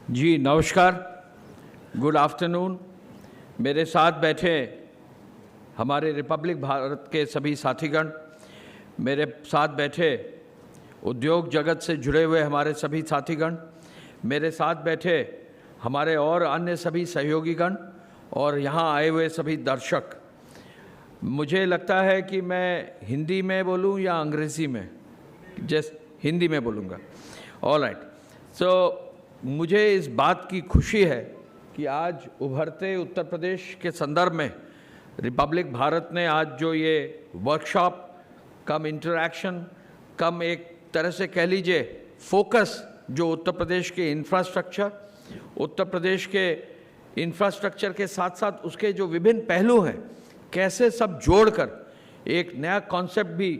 जी नमस्कार, good afternoon. मेरे साथ बैठे हमारे रिपब्लिक भारत के सभी साथीगण, मेरे साथ बैठे उद्योग जगत से जुड़े हुए हमारे सभी साथीगण, मेरे साथ बैठे हमारे और अन्य सभी सहयोगीगण और यहाँ आए हुए सभी दर्शक। मुझे लगता है कि मैं हिंदी में बोलूँ या अंग्रेज़ी में, हिंदी में बोलूँगा। All right. सो मुझे इस बात की खुशी है कि आज उभरते उत्तर प्रदेश के संदर्भ में रिपब्लिक भारत ने आज जो ये वर्कशॉप कम इंटरैक्शन कम एक तरह से कह लीजिए फोकस जो उत्तर प्रदेश के इंफ्रास्ट्रक्चर के साथ साथ उसके जो विभिन्न पहलू हैं, कैसे सब जोड़कर एक नया कॉन्सेप्ट भी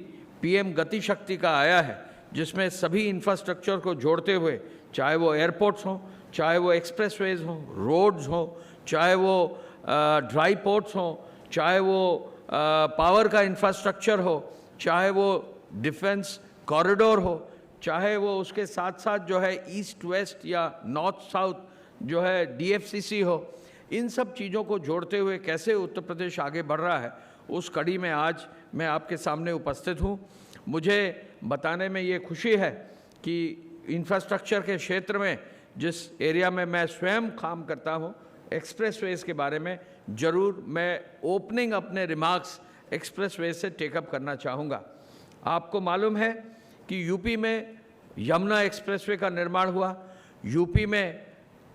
पीएम गति शक्ति का आया है, जिसमें सभी इंफ्रास्ट्रक्चर को जोड़ते हुए, चाहे वो एयरपोर्ट्स हों, चाहे वो एक्सप्रेसवेज हों, रोड्स हों, चाहे वो ड्राई पोर्ट्स हों, चाहे वो पावर का इंफ्रास्ट्रक्चर हो, चाहे वो डिफेंस कॉरिडोर हो, चाहे वो उसके साथ साथ जो है ईस्ट वेस्ट या नॉर्थ साउथ जो है डीएफसीसी हो, इन सब चीज़ों को जोड़ते हुए कैसे उत्तर प्रदेश आगे बढ़ रहा है, उस कड़ी में आज मैं आपके सामने उपस्थित हूँ। मुझे बताने में ये खुशी है कि इंफ्रास्ट्रक्चर के क्षेत्र में जिस एरिया में मैं स्वयं काम करता हूँ, एक्सप्रेसवेज के बारे में ज़रूर मैं ओपनिंग अपने रिमार्क्स एक्सप्रेसवेज से टेकअप करना चाहूँगा। आपको मालूम है कि यूपी में यमुना एक्सप्रेसवे का निर्माण हुआ, यूपी में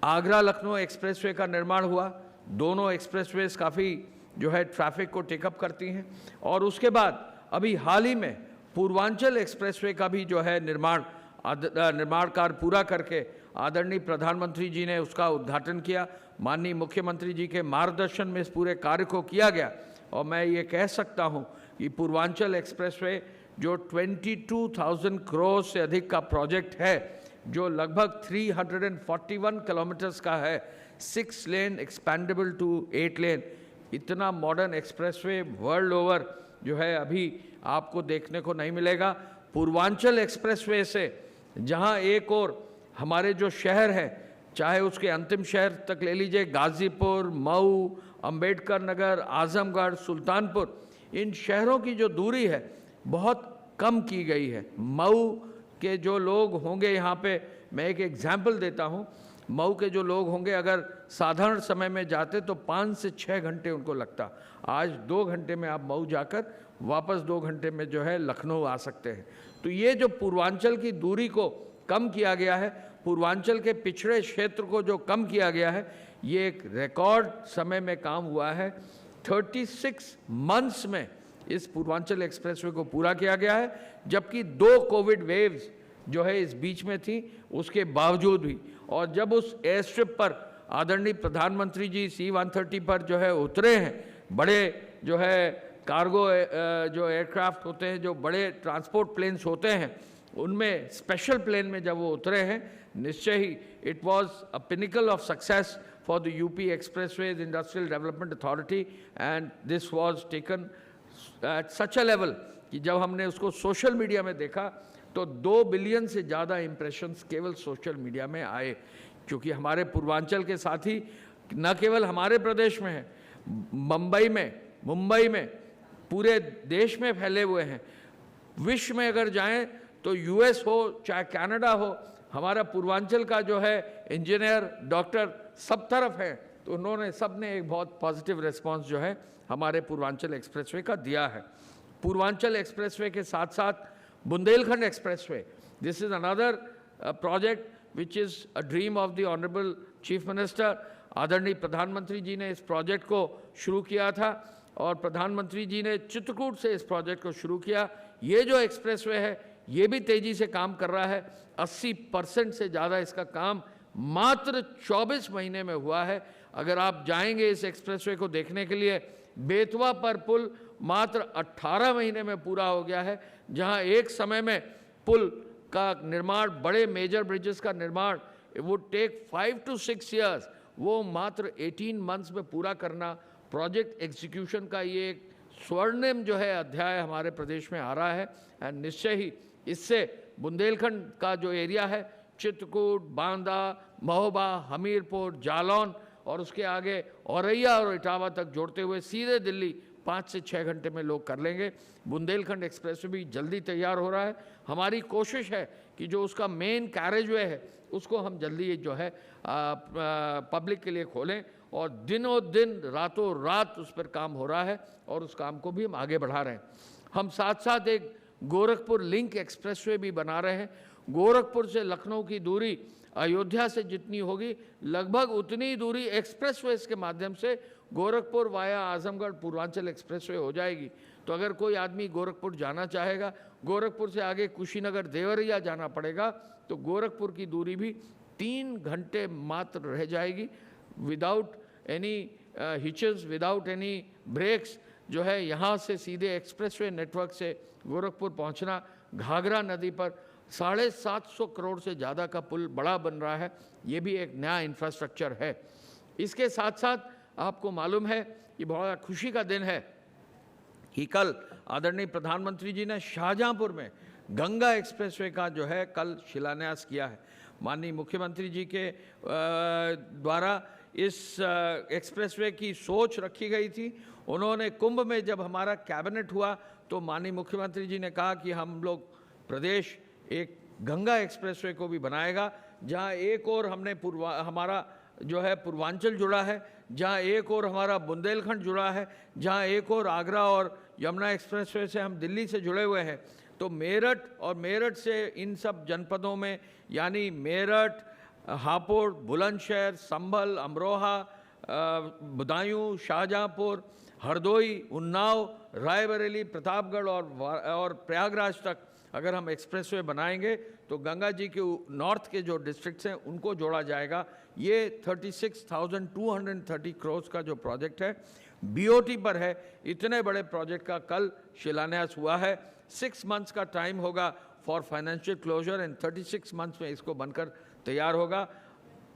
आगरा लखनऊ एक्सप्रेसवे का निर्माण हुआ। दोनों एक्सप्रेसवेज काफ़ी जो है ट्रैफिक को टेकअप करती हैं। और उसके बाद अभी हाल ही में पूर्वांचल एक्सप्रेसवे का भी जो है निर्माण कार्य पूरा करके आदरणीय प्रधानमंत्री जी ने उसका उद्घाटन किया। माननीय मुख्यमंत्री जी के मार्गदर्शन में इस पूरे कार्य को किया गया और मैं ये कह सकता हूँ कि पूर्वांचल एक्सप्रेसवे जो 22,000 करोड़ से अधिक का प्रोजेक्ट है, जो लगभग 341 किलोमीटर्स का है, 6 लेन एक्सपेंडेबल टू 8 लेन, इतना मॉडर्न एक्सप्रेसवे वर्ल्ड ओवर जो है अभी आपको देखने को नहीं मिलेगा। पूर्वांचल एक्सप्रेसवे से जहां एक और हमारे जो शहर है, चाहे उसके अंतिम शहर तक ले लीजिए, गाज़ीपुर, मऊ, अंबेडकर नगर, आजमगढ़, सुल्तानपुर, इन शहरों की जो दूरी है बहुत कम की गई है। मऊ के जो लोग होंगे, यहाँ पे मैं एक एग्जाम्पल देता हूँ, मऊ के जो लोग होंगे अगर साधारण समय में जाते तो 5 से 6 घंटे उनको लगता, आज 2 घंटे में आप मऊ जाकर वापस 2 घंटे में जो है लखनऊ आ सकते हैं। तो ये जो पूर्वांचल की दूरी को कम किया गया है, पूर्वांचल के पिछड़े क्षेत्र को जो कम किया गया है, ये एक रिकॉर्ड समय में काम हुआ है। 36 मंथ्स में इस पूर्वांचल एक्सप्रेसवे को पूरा किया गया है, जबकि 2 कोविड वेव्स जो है इस बीच में थी, उसके बावजूद भी। और जब उस एयर स्ट्रिप पर आदरणीय प्रधानमंत्री जी C-130 पर जो है उतरे हैं, बड़े जो है कार्गो जो एयरक्राफ्ट होते हैं, जो बड़े ट्रांसपोर्ट प्लेन्स होते हैं, उनमें स्पेशल प्लेन में जब वो उतरे हैं, निश्चय ही it was a pinnacle of success for the UP expressways industrial development authority and this was taken at such a level कि जब हमने उसको सोशल मीडिया में देखा तो 2 बिलियन से ज़्यादा इम्प्रेशंस केवल सोशल मीडिया में आए, क्योंकि हमारे पूर्वांचल के साथी न केवल हमारे प्रदेश में हैं, मुंबई में पूरे देश में फैले हुए हैं। विश्व में अगर जाएं तो यूएस हो चाहे कनाडा हो, हमारा पूर्वांचल का जो है इंजीनियर डॉक्टर सब तरफ है, तो उन्होंने सबने एक बहुत पॉजिटिव रिस्पांस जो है हमारे पूर्वांचल एक्सप्रेसवे का दिया है। पूर्वांचल एक्सप्रेसवे के साथ साथ Bundelkhand expressway, this is another project which is a dream of the honourable chief minister. आदरणीय प्रधानमंत्री जी ने इस प्रोजेक्ट को शुरू किया था और प्रधानमंत्री जी ने चित्रकूट से इस प्रोजेक्ट को शुरू किया। ये जो एक्सप्रेसवे है ये भी तेज़ी से काम कर रहा है, 80% से ज़्यादा इसका काम मात्र 24 महीने में हुआ है। अगर आप जाएंगे इस एक्सप्रेसवे को देखने के लिए, बेतवा पर पुल मात्र 18 महीने में पूरा हो गया है, जहां एक समय में पुल का निर्माण, बड़े मेजर ब्रिजेस का निर्माण वुड टेक 5 to 6 years, वो मात्र 18 मंथ्स में पूरा करना, प्रोजेक्ट एग्जीक्यूशन का ये एक स्वर्णिम जो है अध्याय हमारे प्रदेश में आ रहा है। एंड निश्चय ही इससे बुंदेलखंड का जो एरिया है, चित्रकूट, बांदा, महोबा, हमीरपुर, जालौन और उसके आगे औरैया और इटावा तक जोड़ते हुए सीधे दिल्ली 5 से 6 घंटे में लोग कर लेंगे। बुंदेलखंड एक्सप्रेस भी जल्दी तैयार हो रहा है। हमारी कोशिश है कि जो उसका मेन कैरेजवे है उसको हम जल्दी जो है पब्लिक के लिए खोलें, और दिनों दिन रातों रात उस पर काम हो रहा है और उस काम को भी हम आगे बढ़ा रहे हैं। हम साथ साथ एक गोरखपुर लिंक एक्सप्रेसवे भी बना रहे हैं। गोरखपुर से लखनऊ की दूरी अयोध्या से जितनी होगी, लगभग उतनी दूरी एक्सप्रेसवेज के माध्यम से गोरखपुर वाया आजमगढ़ पूर्वांचल एक्सप्रेसवे हो जाएगी। तो अगर कोई आदमी गोरखपुर जाना चाहेगा, गोरखपुर से आगे कुशीनगर देवरिया जाना पड़ेगा, तो गोरखपुर की दूरी भी 3 घंटे मात्र रह जाएगी, without any hitches, without any breaks. जो है यहाँ से सीधे एक्सप्रेसवे नेटवर्क से गोरखपुर पहुँचना, घाघरा नदी पर 750 करोड़ से ज़्यादा का पुल बड़ा बन रहा है, ये भी एक नया इंफ्रास्ट्रक्चर है। इसके साथ साथ आपको मालूम है कि बहुत खुशी का दिन है कि कल आदरणीय प्रधानमंत्री जी ने शाहजहांपुर में गंगा एक्सप्रेसवे का जो है कल शिलान्यास किया है। माननीय मुख्यमंत्री जी के द्वारा इस एक्सप्रेसवे की सोच रखी गई थी। उन्होंने कुंभ में जब हमारा कैबिनेट हुआ तो माननीय मुख्यमंत्री जी ने कहा कि हम लोग प्रदेश एक गंगा एक्सप्रेसवे को भी बनाएगा, जहां एक और हमने हमारा जो है पूर्वांचल जुड़ा है, जहां एक और हमारा बुंदेलखंड जुड़ा है, जहां एक और आगरा और यमुना एक्सप्रेसवे से हम दिल्ली से जुड़े हुए हैं। तो मेरठ और मेरठ से इन सब जनपदों में, यानी मेरठ, हापुड़, बुलंदशहर, संभल, अमरोहा, बदायूं, शाहजहांपुर, हरदोई, उन्नाव, रायबरेली, प्रतापगढ़ और प्रयागराज तक अगर हम एक्सप्रेसवे बनाएंगे तो गंगा जी के नॉर्थ के जो डिस्ट्रिक्ट्स हैं उनको जोड़ा जाएगा। ये 36,230 करोड़ का जो प्रोजेक्ट है बीओटी पर है। इतने बड़े प्रोजेक्ट का कल शिलान्यास हुआ है। 6 मंथ्स का टाइम होगा for financial closer and 36 months में इसको बनकर तैयार होगा।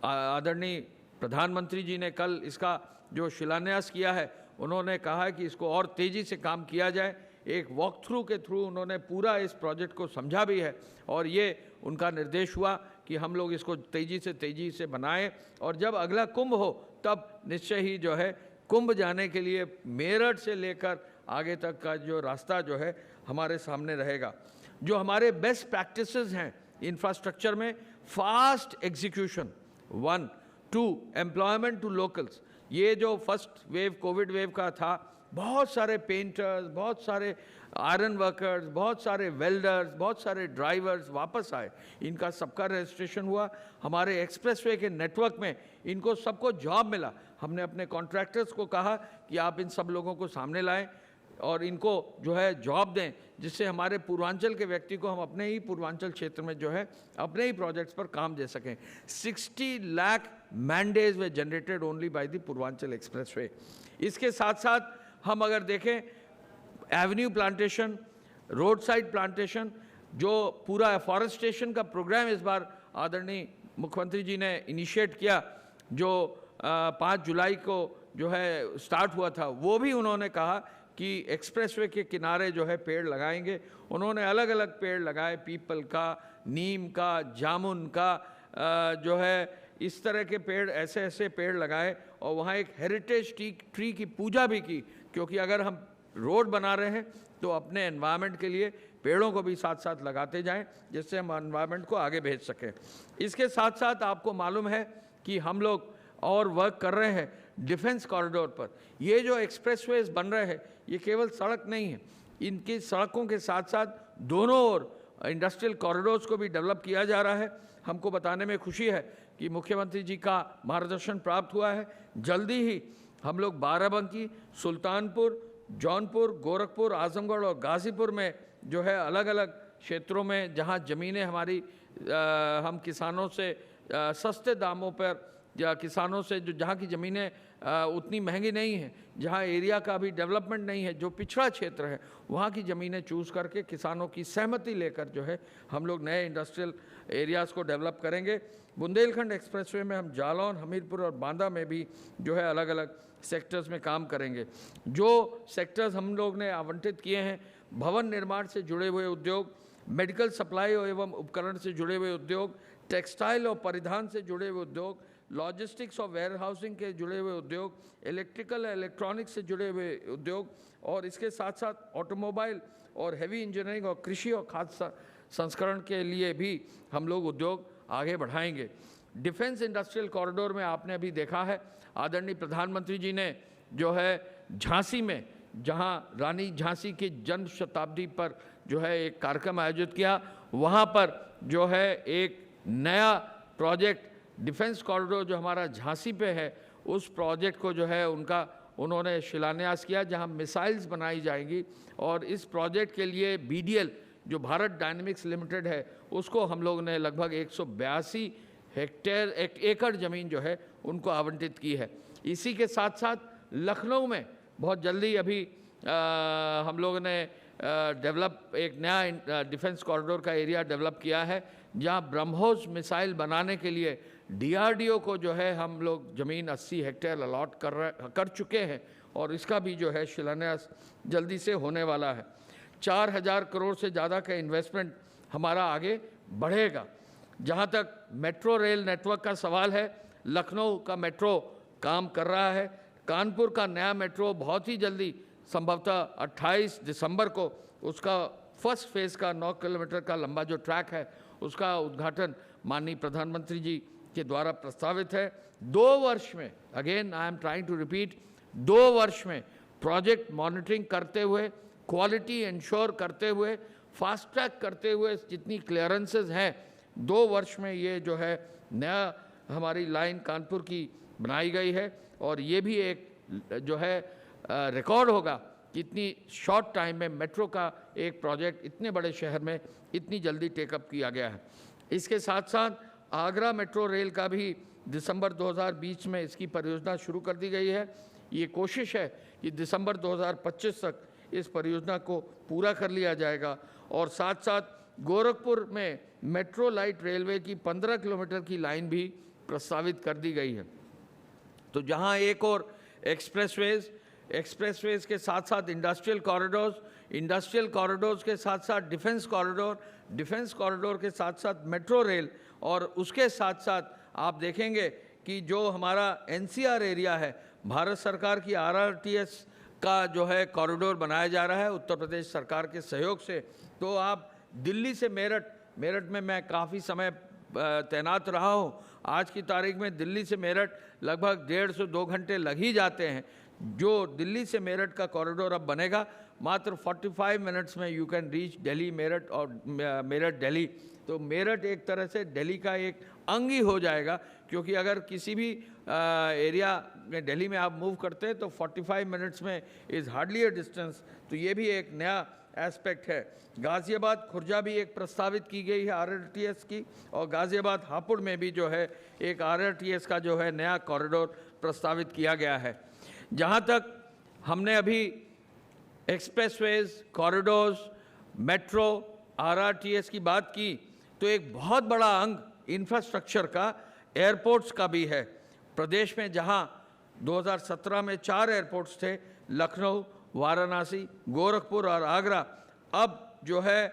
आदरणीय प्रधानमंत्री जी ने कल इसका जो शिलान्यास किया है, उन्होंने कहा कि इसको और तेज़ी से काम किया जाए। एक वॉक थ्रू के थ्रू उन्होंने पूरा इस प्रोजेक्ट को समझा भी है और ये उनका निर्देश हुआ कि हम लोग इसको तेज़ी से बनाएं, और जब अगला कुंभ हो तब निश्चय ही जो है कुंभ जाने के लिए मेरठ से लेकर आगे तक का जो रास्ता जो है हमारे सामने रहेगा। जो हमारे बेस्ट प्रैक्टिसेस हैं इंफ्रास्ट्रक्चर में, fast execution 1, 2 employment to locals. ये जो फर्स्ट वेव कोविड वेव का था, बहुत सारे पेंटर्स, बहुत सारे आयरन वर्कर्स, बहुत सारे वेल्डर्स, बहुत सारे ड्राइवर्स वापस आए, इनका सबका रजिस्ट्रेशन हुआ। हमारे एक्सप्रेसवे के नेटवर्क में इनको सबको जॉब मिला। हमने अपने कॉन्ट्रैक्टर्स को कहा कि आप इन सब लोगों को सामने लाएं और इनको जो है जॉब दें, जिससे हमारे पूर्वांचल के व्यक्ति को हम अपने ही पूर्वांचल क्षेत्र में जो है अपने ही प्रोजेक्ट्स पर काम दे सकें। 60 lakh mandays were generated only by the Purvanchal expressway. इसके साथ साथ हम अगर देखें avenue plantation, road side plantation, जो पूरा एफॉरेस्टेशन का प्रोग्राम इस बार आदरणीय मुख्यमंत्री जी ने इनिशिएट किया, जो 5 जुलाई को जो है स्टार्ट हुआ था, वो भी उन्होंने कहा कि एक्सप्रेसवे के किनारे जो है पेड़ लगाएंगे। उन्होंने अलग अलग पेड़ लगाए, पीपल का, नीम का, जामुन का, जो है इस तरह के पेड़, ऐसे पेड़ लगाए, और वहाँ एक हेरिटेज ट्री की पूजा भी की, क्योंकि अगर हम रोड बना रहे हैं तो अपने एनवायरनमेंट के लिए पेड़ों को भी साथ साथ लगाते जाएं, जिससे हम एनवायरनमेंट को आगे भेज सकें। इसके साथ साथ आपको मालूम है कि हम लोग और वर्क कर रहे हैं डिफेंस कॉरिडोर पर। ये जो एक्सप्रेसवेज बन रहे हैं, ये केवल सड़क नहीं है, इनकी सड़कों के साथ साथ दोनों ओर इंडस्ट्रियल कॉरिडोर्स को भी डेवलप किया जा रहा है। हमको बताने में खुशी है कि मुख्यमंत्री जी का मार्गदर्शन प्राप्त हुआ है। जल्दी ही हम लोग बाराबंकी, सुल्तानपुर, जौनपुर, गोरखपुर, आजमगढ़ और गाजीपुर में जो है अलग अलग क्षेत्रों में जहां ज़मीनें हमारी हम किसानों से सस्ते दामों पर, या किसानों से जो जहाँ की ज़मीनें उतनी महंगी नहीं हैं, जहाँ एरिया का भी डेवलपमेंट नहीं है, जो पिछड़ा क्षेत्र है, वहाँ की ज़मीनें चूज़ करके किसानों की सहमति लेकर जो है हम लोग नए इंडस्ट्रियल एरियाज़ को डेवलप करेंगे। बुंदेलखंड एक्सप्रेसवे में हम जालौन, हमीरपुर और बांदा में भी जो है अलग अलग सेक्टर्स में काम करेंगे। जो सेक्टर्स हम लोग ने आवंटित किए हैं, भवन निर्माण से जुड़े हुए उद्योग, मेडिकल सप्लाई एवं उपकरण से जुड़े हुए उद्योग, टेक्सटाइल और परिधान से जुड़े हुए उद्योग, लॉजिस्टिक्स और वेयर हाउसिंग के जुड़े हुए उद्योग, इलेक्ट्रिकल इलेक्ट्रॉनिक्स से जुड़े हुए उद्योग, और इसके साथ साथ ऑटोमोबाइल और हैवी इंजीनियरिंग और कृषि और खाद्य संस्करण के लिए भी हम लोग उद्योग आगे बढ़ाएंगे। डिफेंस इंडस्ट्रियल कॉरिडोर में आपने अभी देखा है, आदरणीय प्रधानमंत्री जी ने जो है झांसी में, जहां रानी झांसी की जन्म शताब्दी पर जो है एक कार्यक्रम आयोजित किया, वहां पर जो है एक नया प्रोजेक्ट डिफेंस कॉरिडोर जो हमारा झांसी पे है, उस प्रोजेक्ट को जो है उन्होंने शिलान्यास किया, जहां मिसाइल्स बनाई जाएंगी। और इस प्रोजेक्ट के लिए BDL जो भारत डायनेमिक्स लिमिटेड है, उसको हम लोग ने लगभग 182 एकड़ ज़मीन जो है उनको आवंटित की है। इसी के साथ साथ लखनऊ में बहुत जल्दी अभी हम लोगों ने एक नया डिफेंस कॉरिडोर का एरिया डेवलप किया है, जहां ब्रह्मोस मिसाइल बनाने के लिए DRDO को जो है हम लोग ज़मीन 80 हेक्टेयर अलॉट कर चुके हैं, और इसका भी जो है शिलान्यास जल्दी से होने वाला है। 4000 करोड़ से ज़्यादा का इन्वेस्टमेंट हमारा आगे बढ़ेगा। जहाँ तक मेट्रो रेल नेटवर्क का सवाल है, लखनऊ का मेट्रो काम कर रहा है, कानपुर का नया मेट्रो बहुत ही जल्दी, संभवतः 28 दिसंबर को उसका फर्स्ट फेज़ का 9 किलोमीटर का लंबा जो ट्रैक है, उसका उद्घाटन माननीय प्रधानमंत्री जी के द्वारा प्रस्तावित है। 2 वर्ष में, again I am trying to repeat, 2 वर्ष में प्रोजेक्ट मॉनिटरिंग करते हुए, क्वालिटी इंश्योर करते हुए, फास्ट ट्रैक करते हुए, जितनी क्लियरेंसेज हैं, 2 वर्ष में ये जो है नया हमारी लाइन कानपुर की बनाई गई है। और ये भी एक जो है रिकॉर्ड होगा कि इतनी शॉर्ट टाइम में मेट्रो का एक प्रोजेक्ट इतने बड़े शहर में इतनी जल्दी टेकअप किया गया है। इसके साथ साथ आगरा मेट्रो रेल का भी दिसंबर 2020 में इसकी परियोजना शुरू कर दी गई है। ये कोशिश है कि दिसंबर 2025 तक इस परियोजना को पूरा कर लिया जाएगा। और साथ साथ गोरखपुर में मेट्रो लाइट रेलवे की 15 किलोमीटर की लाइन भी प्रस्तावित कर दी गई है। तो जहां एक और एक्सप्रेसवेज के साथ साथ इंडस्ट्रियल कॉरिडोर्स के साथ साथ डिफेंस कॉरिडोर के साथ साथ मेट्रो रेल, और उसके साथ साथ आप देखेंगे कि जो हमारा NCR एरिया है, भारत सरकार की RRTS का जो है कॉरिडोर बनाया जा रहा है उत्तर प्रदेश सरकार के सहयोग से। तो आप दिल्ली से मेरठ में मैं काफ़ी समय तैनात रहा हूँ, आज की तारीख में दिल्ली से मेरठ लगभग 1.5 से 2 घंटे लग ही जाते हैं। जो दिल्ली से मेरठ का कॉरिडोर अब बनेगा, मात्र 45 मिनट्स में you can reach Delhi Meerut और मेरठ दिल्ली। तो मेरठ एक तरह से दिल्ली का एक अंग ही हो जाएगा, क्योंकि अगर किसी भी एरिया में दिल्ली में आप मूव करते हैं तो 45 मिनट्स में इज़ हार्डली अ डिस्टेंस। तो ये भी एक नया एस्पेक्ट है। गाज़ियाबाद खुर्जा भी एक प्रस्तावित की गई है RRTS की, और गाज़ियाबाद हापुड़ में भी जो है एक RRTS का जो है नया कॉरिडोर प्रस्तावित किया गया है। जहाँ तक हमने अभी एक्सप्रेसवेज, कॉरिडोर्स, मेट्रो, RRTS की बात की, तो एक बहुत बड़ा अंग इंफ्रास्ट्रक्चर का एयरपोर्ट्स का भी है। प्रदेश में जहाँ 2017 में 4 एयरपोर्ट्स थे, लखनऊ, वाराणसी, गोरखपुर और आगरा, अब जो है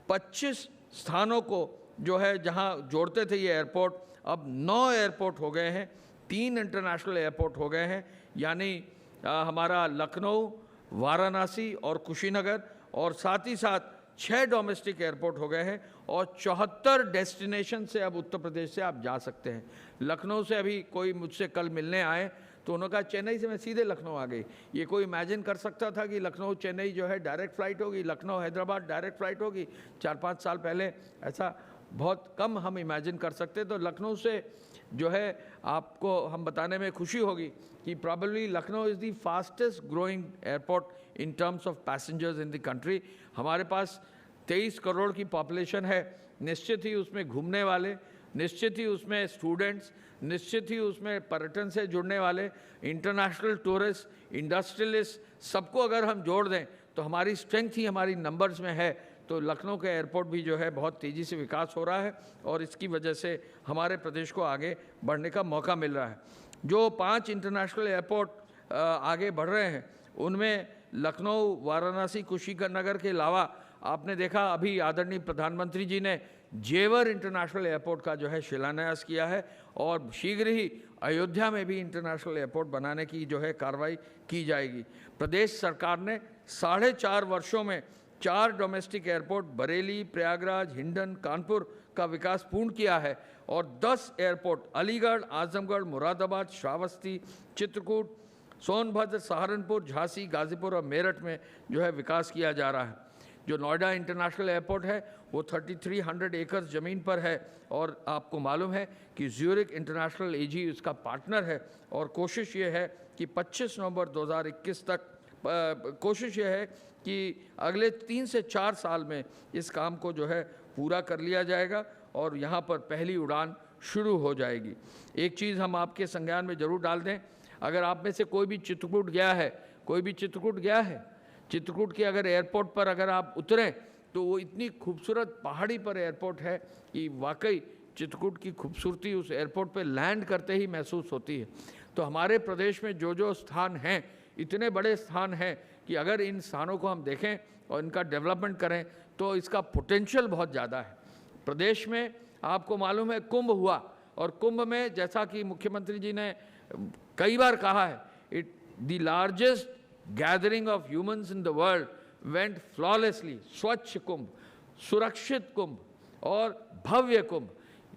25 स्थानों को जो है जहाँ जोड़ते थे ये एयरपोर्ट, अब 9 एयरपोर्ट हो गए हैं, 3 इंटरनेशनल एयरपोर्ट हो गए हैं। यानी हमारा लखनऊ, वाराणसी और कुशीनगर, और साथ ही साथ 6 डोमेस्टिक एयरपोर्ट हो गए हैं, और 74 डेस्टिनेशन से अब उत्तर प्रदेश से आप जा सकते हैं। लखनऊ से अभी कोई मुझसे कल मिलने आए तो उन्होंने कहा चेन्नई से मैं सीधे लखनऊ आ गई। ये कोई इमेजिन कर सकता था कि लखनऊ चेन्नई जो है डायरेक्ट फ़्लाइट होगी, लखनऊ हैदराबाद डायरेक्ट फ़्लाइट होगी? 4-5 साल पहले ऐसा बहुत कम हम इमेजिन कर सकते। तो लखनऊ से जो है आपको हम बताने में खुशी होगी कि probably Lucknow is the fastest growing airport in terms of passengers in the country. हमारे पास 23 करोड़ की पॉपुलेशन है, निश्चित ही उसमें घूमने वाले, निश्चित ही उसमें स्टूडेंट्स, निश्चित ही उसमें पर्यटन से जुड़ने वाले, इंटरनेशनल टूरिस्ट, इंडस्ट्रियलिस्ट, सबको अगर हम जोड़ दें तो हमारी स्ट्रेंथ ही हमारी नंबर्स में है। तो लखनऊ के एयरपोर्ट भी जो है बहुत तेज़ी से विकास हो रहा है, और इसकी वजह से हमारे प्रदेश को आगे बढ़ने का मौका मिल रहा है। जो 5 इंटरनेशनल एयरपोर्ट आगे बढ़ रहे हैं, उनमें लखनऊ, वाराणसी, कुशीनगर के अलावा आपने देखा अभी आदरणीय प्रधानमंत्री जी ने जेवर इंटरनेशनल एयरपोर्ट का जो है शिलान्यास किया है और शीघ्र ही अयोध्या में भी इंटरनेशनल एयरपोर्ट बनाने की जो है कार्रवाई की जाएगी। प्रदेश सरकार ने 4.5 वर्षों में 4 डोमेस्टिक एयरपोर्ट बरेली, प्रयागराज, हिंडन, कानपुर का विकास पूर्ण किया है और 10 एयरपोर्ट अलीगढ़, आजमगढ़, मुरादाबाद, श्रावस्ती, चित्रकूट, सोनभद्र, सहारनपुर, झांसी, गाजीपुर और मेरठ में जो है विकास किया जा रहा है। जो नोएडा इंटरनेशनल एयरपोर्ट है वो 3300 एकड़ ज़मीन पर है और आपको मालूम है कि ज्यूरिख इंटरनेशनल एजी इसका पार्टनर है और कोशिश ये है कि 25 नवंबर 2021 तक कोशिश ये है कि अगले 3 से 4 साल में इस काम को जो है पूरा कर लिया जाएगा और यहाँ पर पहली उड़ान शुरू हो जाएगी। एक चीज़ हम आपके संज्ञान में ज़रूर डाल दें, अगर आप में से कोई भी चित्रकूट गया है, चित्रकूट के अगर एयरपोर्ट पर अगर आप उतरें तो वो इतनी खूबसूरत पहाड़ी पर एयरपोर्ट है कि वाकई चित्रकूट की खूबसूरती उस एयरपोर्ट पर लैंड करते ही महसूस होती है। तो हमारे प्रदेश में जो स्थान हैं, इतने बड़े स्थान हैं कि अगर इन स्थानों को हम देखें और इनका डेवलपमेंट करें तो इसका पोटेंशियल बहुत ज़्यादा है। प्रदेश में आपको मालूम है कुंभ हुआ और कुंभ में जैसा कि मुख्यमंत्री जी ने कई बार कहा है, the largest gathering of humans in the world went flawlessly. स्वच्छ कुंभ, सुरक्षित कुंभ और भव्य कुंभ।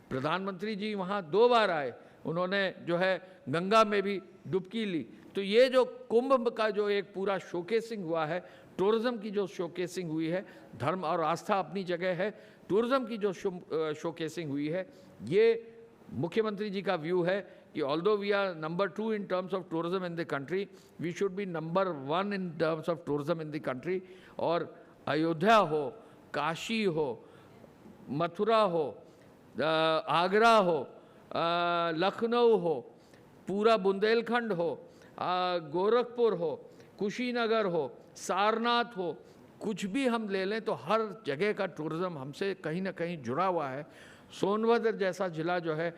प्रधानमंत्री जी वहाँ 2 बार आए, उन्होंने जो है गंगा में भी डुबकी ली। तो ये जो कुंभ का जो एक पूरा शोकेसिंग हुआ है, टूरिज़्म की जो शोकेसिंग हुई है, धर्म और आस्था अपनी जगह है, टूरिज़्म की जो शोकेसिंग हुई है, ये मुख्यमंत्री जी का व्यू है कि although we are number 2 in terms of tourism in the country, we should be number 1 in terms of tourism in the country. और अयोध्या हो, काशी हो, मथुरा हो, आगरा हो, लखनऊ हो, पूरा बुंदेलखंड हो, गोरखपुर हो, कुशीनगर हो, सारनाथ हो, कुछ भी हम ले लें तो हर जगह का टूरिज़्म हमसे कहीं ना कहीं जुड़ा हुआ है। सोनभद्र जैसा जिला जो है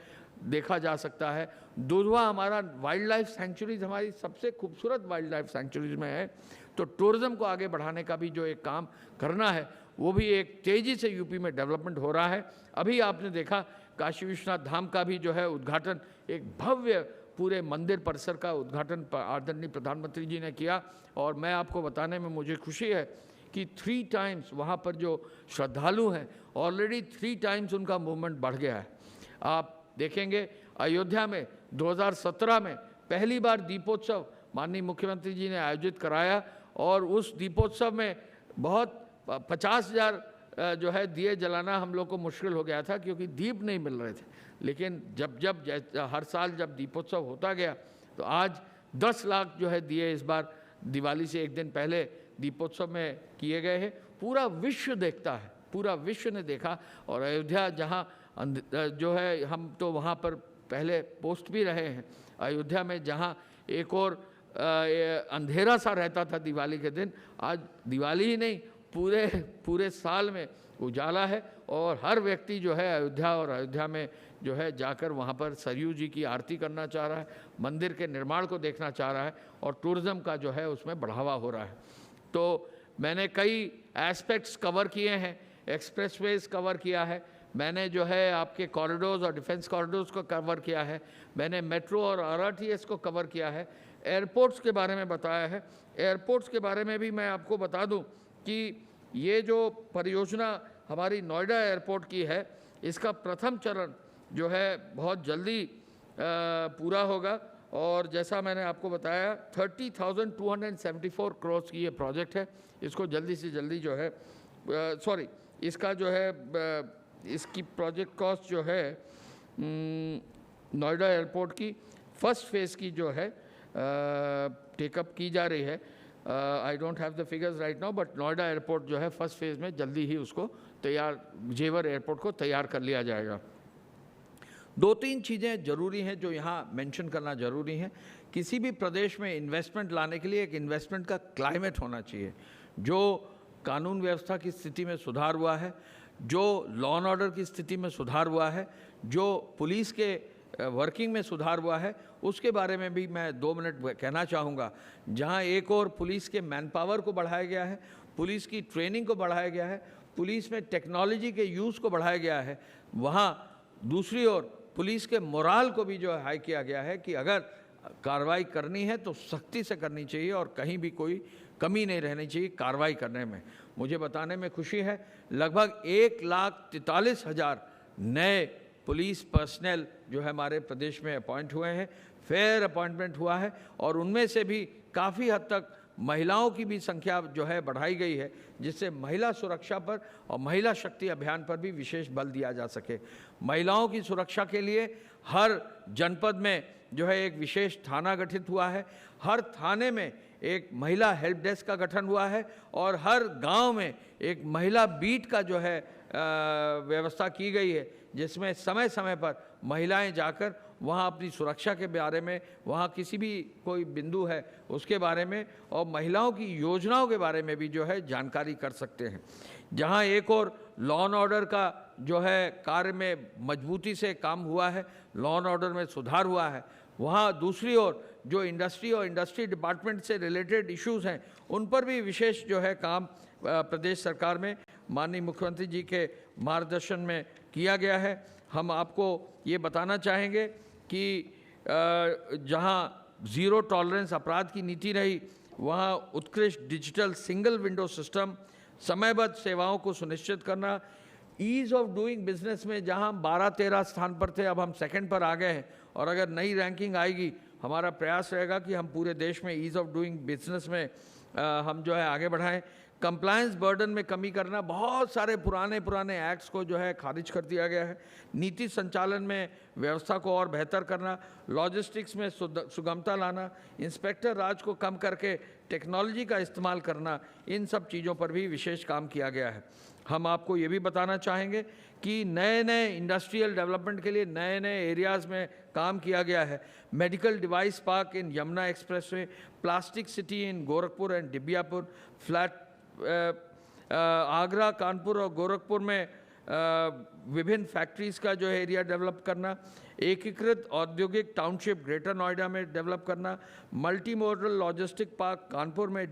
देखा जा सकता है। दुधवा हमारा वाइल्ड लाइफ सेंचुरीज हमारी सबसे खूबसूरत वाइल्ड लाइफ सेंचुरीज में है। तो टूरिज़्म को आगे बढ़ाने का भी जो एक काम करना है वो भी एक तेज़ी से यूपी में डेवलपमेंट हो रहा है। अभी आपने देखा काशी विश्वनाथ धाम का भी जो है उद्घाटन, एक भव्य पूरे मंदिर परिसर का उद्घाटन आदरणीय प्रधानमंत्री जी ने किया और मैं आपको बताने में मुझे खुशी है कि 3 टाइम्स वहाँ पर जो श्रद्धालु हैं ऑलरेडी 3 टाइम्स उनका मूवमेंट बढ़ गया है। आप देखेंगे अयोध्या में 2017 में पहली बार दीपोत्सव माननीय मुख्यमंत्री जी ने आयोजित कराया और उस दीपोत्सव में बहुत 50,000 जो है दिए जलाना हम लोग को मुश्किल हो गया था क्योंकि दीप नहीं मिल रहे थे। लेकिन जब हर साल जब दीपोत्सव होता गया तो आज 10 लाख जो है दिए इस बार दिवाली से एक दिन पहले दीपोत्सव में किए गए हैं। पूरा विश्व देखता है, पूरा विश्व ने देखा। और अयोध्या जहाँ जो है हम तो वहाँ पर पहले पोस्ट भी रहे हैं, अयोध्या में जहाँ एक और अंधेरा सा रहता था दिवाली के दिन, आज दिवाली ही नहीं पूरे साल में उजाला है और हर व्यक्ति जो है अयोध्या और अयोध्या में जो है जाकर वहाँ पर सरयू जी की आरती करना चाह रहा है, मंदिर के निर्माण को देखना चाह रहा है और टूरिज़्म का जो है उसमें बढ़ावा हो रहा है। तो मैंने कई एस्पेक्ट्स कवर किए हैं, एक्सप्रेसवेज कवर किया है, मैंने जो है आपके कॉरिडोर्स और डिफेंस कॉरिडोर्स को कवर किया है, मैंने मेट्रो और आरआरटीएस को कवर किया है, एयरपोर्ट्स के बारे में बताया है। एयरपोर्ट्स के बारे में भी मैं आपको बता दूं कि ये जो परियोजना हमारी नोएडा एयरपोर्ट की है, इसका प्रथम चरण जो है बहुत जल्दी पूरा होगा और जैसा मैंने आपको बताया 30,274 करोड़ की ये प्रोजेक्ट है। इसको जल्दी से जल्दी जो है इसका जो है इसकी प्रोजेक्ट कॉस्ट जो है नोएडा एयरपोर्ट की फर्स्ट फेज़ की जो है टेकअप की जा रही है। I don't have the figures right now but Noida airport जो है फर्स्ट फेज़ में जल्दी ही उसको जेवर एयरपोर्ट को तैयार कर लिया जाएगा। 2-3 चीज़ें ज़रूरी हैं जो यहाँ मेंशन करना ज़रूरी है। किसी भी प्रदेश में इन्वेस्टमेंट लाने के लिए एक इन्वेस्टमेंट का क्लाइमेट होना चाहिए। जो कानून व्यवस्था की स्थिति में सुधार हुआ है, जो लॉ एंड ऑर्डर की स्थिति में सुधार हुआ है, जो पुलिस के वर्किंग में सुधार हुआ है, उसके बारे में भी मैं 2 मिनट कहना चाहूँगा। जहाँ एक और पुलिस के मैन पावर को बढ़ाया गया है, पुलिस की ट्रेनिंग को बढ़ाया गया है, पुलिस में टेक्नोलॉजी के यूज़ को बढ़ाया गया है, वहाँ दूसरी ओर पुलिस के मोराल को भी जो है हाई किया गया है कि अगर कार्रवाई करनी है तो सख्ती से करनी चाहिए और कहीं भी कोई कमी नहीं रहनी चाहिए कार्रवाई करने में। मुझे बताने में खुशी है लगभग 1,43,000 नए पुलिस पर्सनल जो है हमारे प्रदेश में अपॉइंट हुए हैं, फेयर अपॉइंटमेंट हुआ है और उनमें से भी काफ़ी हद तक महिलाओं की भी संख्या जो है बढ़ाई गई है, जिससे महिला सुरक्षा पर और महिला शक्ति अभियान पर भी विशेष बल दिया जा सके। महिलाओं की सुरक्षा के लिए हर जनपद में जो है एक विशेष थाना गठित हुआ है, हर थाने में एक महिला हेल्प डेस्क का गठन हुआ है और हर गांव में एक महिला बीट का जो है व्यवस्था की गई है, जिसमें समय समय पर महिलाएं जाकर वहां अपनी सुरक्षा के बारे में, वहां किसी भी कोई बिंदु है उसके बारे में और महिलाओं की योजनाओं के बारे में भी जो है जानकारी कर सकते हैं। जहां एक और लॉ एंड ऑर्डर का जो है कार्य में मजबूती से काम हुआ है, लॉ एंड ऑर्डर में सुधार हुआ है, वहाँ दूसरी ओर जो इंडस्ट्री और इंडस्ट्री डिपार्टमेंट से रिलेटेड इश्यूज़ हैं उन पर भी विशेष जो है काम प्रदेश सरकार में माननीय मुख्यमंत्री जी के मार्गदर्शन में किया गया है। हम आपको ये बताना चाहेंगे कि जहाँ ज़ीरो टॉलरेंस अपराध की नीति रही, वहाँ उत्कृष्ट डिजिटल सिंगल विंडो सिस्टम, समयबद्ध सेवाओं को सुनिश्चित करना, ईज़ ऑफ डूइंग बिजनेस में जहां हम 12-13 स्थान पर थे अब हम सेकंड पर आ गए हैं और अगर नई रैंकिंग आएगी हमारा प्रयास रहेगा कि हम पूरे देश में ईज़ ऑफ डूइंग बिजनेस में हम जो है आगे बढ़ाएं। कंप्लायंस बर्डन में कमी करना, बहुत सारे पुराने एक्ट्स को जो है खारिज कर दिया गया है। नीति संचालन में व्यवस्था को और बेहतर करना, लॉजिस्टिक्स में सुगमता लाना, इंस्पेक्टर राज को कम करके टेक्नोलॉजी का इस्तेमाल करना, इन सब चीज़ों पर भी विशेष काम किया गया है। हम आपको ये भी बताना चाहेंगे कि नए इंडस्ट्रियल डेवलपमेंट के लिए नए एरियाज़ में काम किया गया है। Medical device park in Yamuna expressway, plastic city in Gorakhpur and Dibiyapur, flat Agra, Kanpur और गोरखपुर में विभिन्न फैक्ट्रीज़ का जो है एरिया डेवलप करना, एकीकृत औद्योगिक टाउनशिप ग्रेटर नोएडा में डेवलप करना, multi modal logistic park Kanpur में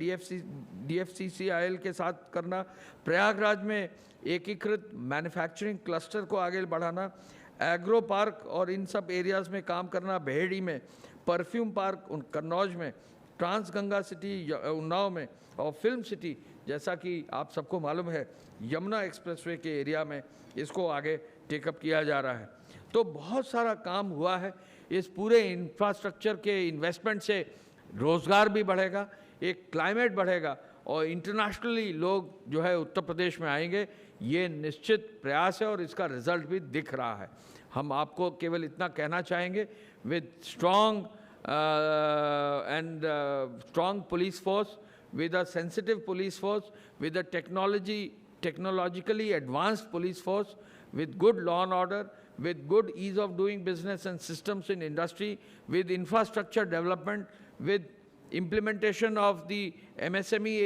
DFCCIL के साथ करना, प्रयागराज में एकीकृत मैन्युफैक्चरिंग क्लस्टर को आगे बढ़ाना, एग्रो पार्क और इन सब एरियाज़ में काम करना, बेहड़ी में परफ्यूम पार्क, कन्नौज में, ट्रांस गंगा सिटी उन्नाव में और फिल्म सिटी जैसा कि आप सबको मालूम है यमुना एक्सप्रेसवे के एरिया में इसको आगे टेकअप किया जा रहा है। तो बहुत सारा काम हुआ है। इस पूरे इंफ्रास्ट्रक्चर के इन्वेस्टमेंट से रोज़गार भी बढ़ेगा, एक क्लाइमेट बढ़ेगा और इंटरनेशनली लोग जो है उत्तर प्रदेश में आएंगे, ये निश्चित प्रयास है और इसका रिजल्ट भी दिख रहा है। हम आपको केवल इतना कहना चाहेंगे, with strong strong police force, with a sensitive police force, with a technologically advanced police force, with good law and order, with good ease of doing business and systems in industry, with infrastructure development, with implementation of the MSME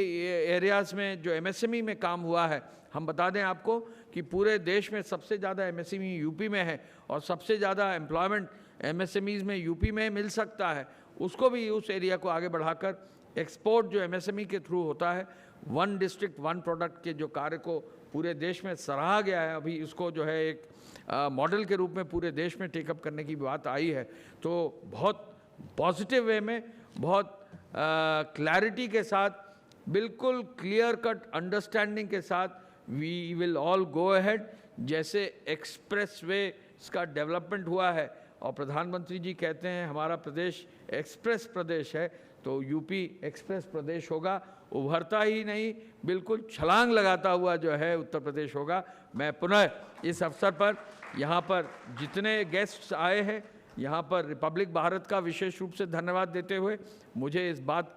areas में जो MSME में काम हुआ है। हम बता दें आपको कि पूरे देश में सबसे ज़्यादा MSME यूपी में है और सबसे ज़्यादा एम्प्लॉयमेंट MSMEs में यूपी में मिल सकता है, उसको भी उस एरिया को आगे बढ़ाकर एक्सपोर्ट जो MSME के थ्रू होता है, वन डिस्ट्रिक्ट वन प्रोडक्ट के जो कार्य को पूरे देश में सराहा गया है, अभी इसको जो है एक मॉडल के रूप में पूरे देश में टेकअप करने की बात आई है। तो बहुत पॉजिटिव वे में, बहुत क्लैरिटी के साथ, बिल्कुल क्लियर कट अंडरस्टैंडिंग के साथ we will all go ahead. जैसे एक्सप्रेसवे का डेवलपमेंट हुआ है और प्रधानमंत्री जी कहते हैं हमारा प्रदेश एक्सप्रेस प्रदेश है, तो यूपी एक्सप्रेस प्रदेश होगा, उभरता ही नहीं बिल्कुल छलांग लगाता हुआ जो है उत्तर प्रदेश होगा। मैं पुनः इस अवसर पर यहाँ पर जितने गेस्ट्स आए हैं, यहाँ पर रिपब्लिक भारत का विशेष रूप से धन्यवाद देते हुए मुझे इस बात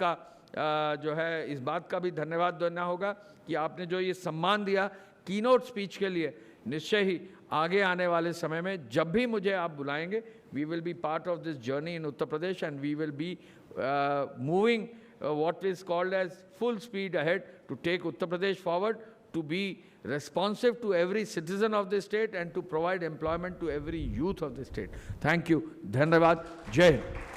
का भी धन्यवाद देना होगा कि आपने जो ये सम्मान दिया कीनोट स्पीच के लिए। निश्चय ही आगे आने वाले समय में जब भी मुझे आप बुलाएंगे, we will be part of this journey in Uttar Pradesh and we will be moving what is called as full speed ahead to take Uttar Pradesh forward, to be responsive to every citizen of the state and to provide employment to every youth of the state. Thank you. Dhanyavad. Jai Hind.